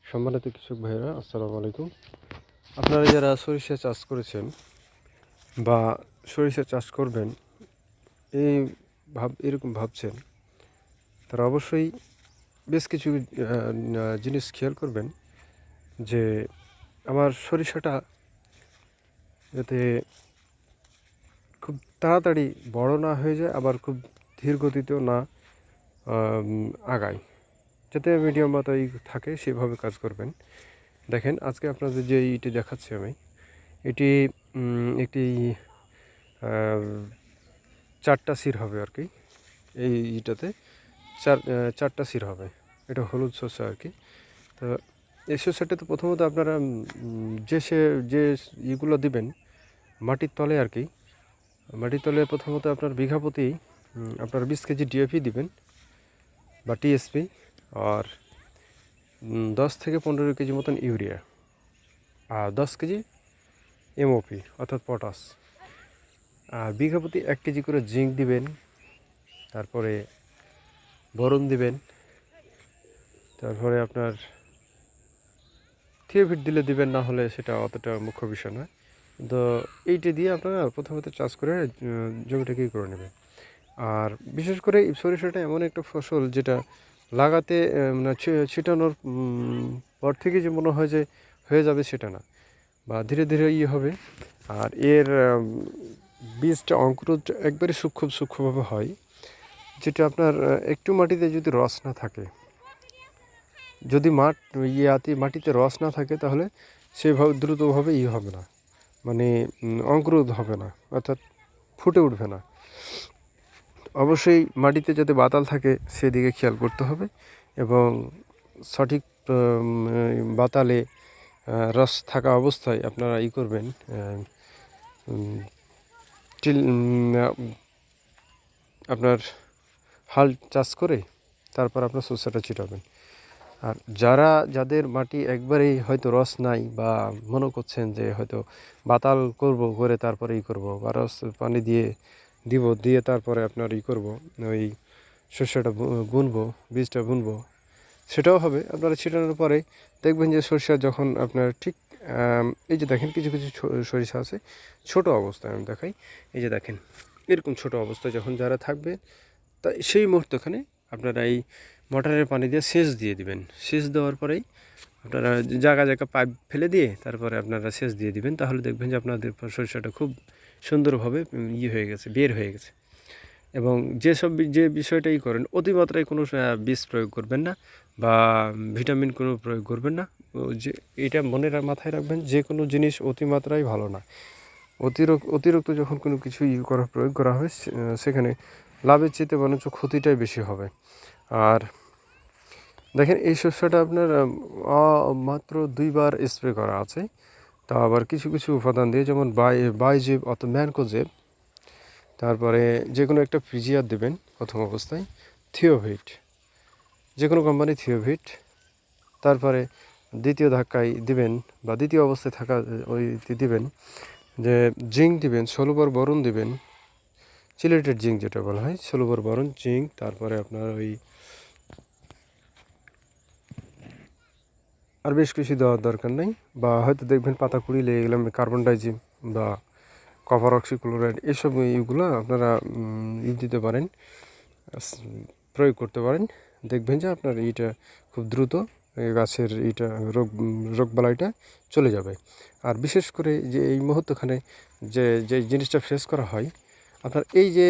সম্মানিত কৃষক ভাইরা, আসসালামু আলাইকুম। আপনারা যারা সরিষা চাষ করেছেন বা সরিষা চাষ করবেন এই এরকম ভাবছেন, তারা অবশ্যই বেশ কিছু জিনিস খেয়াল করবেন যে আমার সরিষাটা যাতে খুব তাড়াতাড়ি বড় না হয়ে যায়, আবার খুব ধীর গতিতেও না আগায়, যাতে মিডিয়াম মাত্রায় থাকে সেভাবে কাজ করবেন। দেখেন, আজকে আপনাদের যে ইটি দেখাচ্ছি আমি, এটি একটি চারটা সির হবে আর কি। এই ইটাতে চারটা সির হবে। এটা হলুদ শস্য আর কি। তো এই শস্যটাতে প্রথমত আপনারা যে ইগুলো দিবেন মাটির তলে আর কি, মাটির তলে প্রথমত আপনার বিঘা প্রতি আপনার 20 কেজি ডিএপি দিবেন বা টিএসপি, আর 10 থেকে 15 কেজি মতন ইউরিয়া, আর 10 কেজি এমওপি অর্থাৎ পটাশ, আর বিঘা প্রতি 1 কেজি করে জিঙ্ক দিবেন। তারপরে বোরন দিবেন। তারপরে আপনার থিওভিট দিলে দিবেন, না হলে সেটা অতটা মুখ্য বিষয় নয়। তো এইটা দিয়ে আপনারা প্রথমত চাষ করে জমিটাকেই করে নেবেন। আর বিশেষ করে সরিষাটা এমন একটা ফসল যেটা লাগাতে মানে ছিটানোর পর থেকে যে মনে হয় যে হয়ে যাবে সেটা না, বা ধীরে ধীরে হবে। আর এর বীজটা অঙ্কুরোদ একবারে সূক্ষ্মভাবে হয়, যেটা আপনার একটু মাটিতে যদি রস না থাকে, যদি মাটিতে রস না থাকে, তাহলে সেভাবে দ্রুতভাবে হবে না, মানে অঙ্কুরোদ হবে না, অর্থাৎ ফুটে উঠবে না। অবশ্যই মাটিতে যাতে বাতাল থাকে সেদিকে খেয়াল করতে হবে, এবং সঠিক বাতালে রস থাকা অবস্থায় আপনারা করবেন, আপনার হাল চাষ করে তারপর আপনার শস্যটা ছিটাবেন। আর যাদের মাটি একবারেই হয়তো রস নাই, বা মনে করছেন যে হয়তো বাতাল করে তারপরে করব, বা রস পানি দিয়ে তারপরে আপনার করব, ওই শস্যটা বুনবো, বীজটা বুনবো, সেটাও হবে। আপনারা ছিটানোর পরে দেখবেন যে সরিষা যখন আপনার ঠিক এই যে দেখেন, কিছু কিছু সরিষা আছে ছোট অবস্থায়, আমি দেখাই। এই যে দেখেন, এরকম ছোট অবস্থায় যখন যারা থাকবে, তা সেই মুহূর্তখানে আপনারা এই মোটরের পানি দিয়ে সেচ দিয়ে দিবেন। সেচ দেওয়ার পরেই আপনারা জায়গা পাইপ ফেলে দিয়ে তারপরে আপনারা সেচ দিয়ে দিবেন। তাহলে দেখবেন যে আপনাদের সরিষাটা খুব সুন্দরভাবে হয়ে গেছে, বের হয়ে গেছে। এবং যে বিষয়টাই করেন, অতিমাত্রায় কোনো বীজ প্রয়োগ করবেন না, বা ভিটামিন কোনো প্রয়োগ করবেন না। যে এটা মাথায় রাখবেন, যে কোনো জিনিস অতিমাত্রায় ভালো না। অতিরিক্ত যখন কোনো কিছু প্রয়োগ করা হয়, সেখানে লাভের চেয়ে বরঞ্চ ক্ষতিটাই বেশি হবে। আর দেখেন, এই শস্যটা আপনার মাত্র 2 বার স্প্রে করা আছে। তা আবার কিছু কিছু উপাদান দিয়ে, যেমন বাইজেব অথবা ম্যানকোজেব, তারপরে যে কোনো একটা ফ্রিজিয়ার দেবেন প্রথম অবস্থায়, থিওভিট, যে কোনো কোম্পানি থিওভিট। তারপরে দ্বিতীয় ধাক্কায় দিবেন, বা দ্বিতীয় অবস্থায় থাকা ওই দিবেন যে জিঙ্ক দিবেন, 16 বার বোরন দিবেন, চিলেটেড জিঙ্ক যেটা বলা হয়, 16 বার বোরন জিঙ্ক। তারপরে আপনার ওই আর বেশ কিছু দেওয়ার দরকার নেই, বা হয়তো দেখবেন পাতা কুড়ি লেগে গেলাম, কার্বন ডাইজিম বা কপার অক্সিক্লোরাইড, এসব এইগুলো আপনারা দিতে পারেন, প্রয়োগ করতে পারেন। দেখবেন যে আপনার এইটা খুব দ্রুত গাছের রোগবালাইটা চলে যাবে। আর বিশেষ করে যে এই মুহূর্তখানে যে জিনিসটা ফেস করা হয়, আপনার এই যে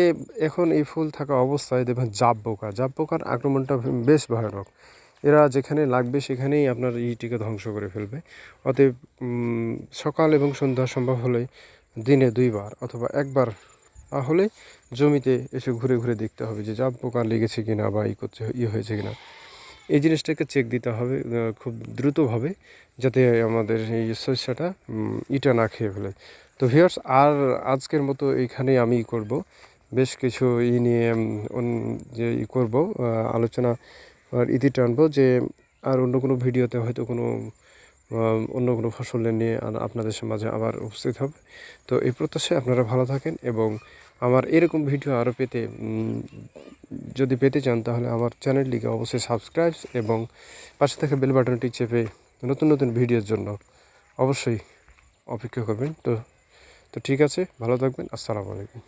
এখন এই ফুল থাকা অবস্থায় দেখবেন জাব পোকার আক্রমণটা বেশ ভয়ানক। এরা যেখানে লাগবে সেখানেই আপনার ইটিকে ধ্বংস করে ফেলবে। অতএব সকাল এবং সন্ধ্যা সম্ভব হলে দিনে 2 বার অথবা 1 বার হলে জমিতে এসে ঘুরে ঘুরে দেখতে হবে যে জাব পোকা লেগেছে কিনা, বা হয়েছে কিনা। এই জিনিসটাকে চেক দিতে হবে খুব দ্রুতভাবে, যাতে আমাদের এই শস্যটা ইটা না খেয়ে ফেলে। তো ভিউয়ার্স, আর আজকের মতো এইখানেই আমি করব, বেশ কিছু নিয়ে যে করব আলোচনা, আর ইতি টানবো যে আর অন্য কোনো ভিডিওতে হয়তো অন্য কোনো ফসল নিয়ে আপনাদের মাঝে আবার উপস্থিত হবে। তো এই প্রত্যাশায় আপনারা ভালো থাকেন, এবং আমার এরকম ভিডিও আরও যদি পেতে চান, তাহলে আমার চ্যানেলটিকে অবশ্যই সাবস্ক্রাইব এবং পাশে থাকা বেল বাটনটি চেপে নতুন নতুন ভিডিওর জন্য অবশ্যই অপেক্ষা করবেন। তো তো ঠিক আছে, ভালো থাকবেন। আসসালামু আলাইকুম।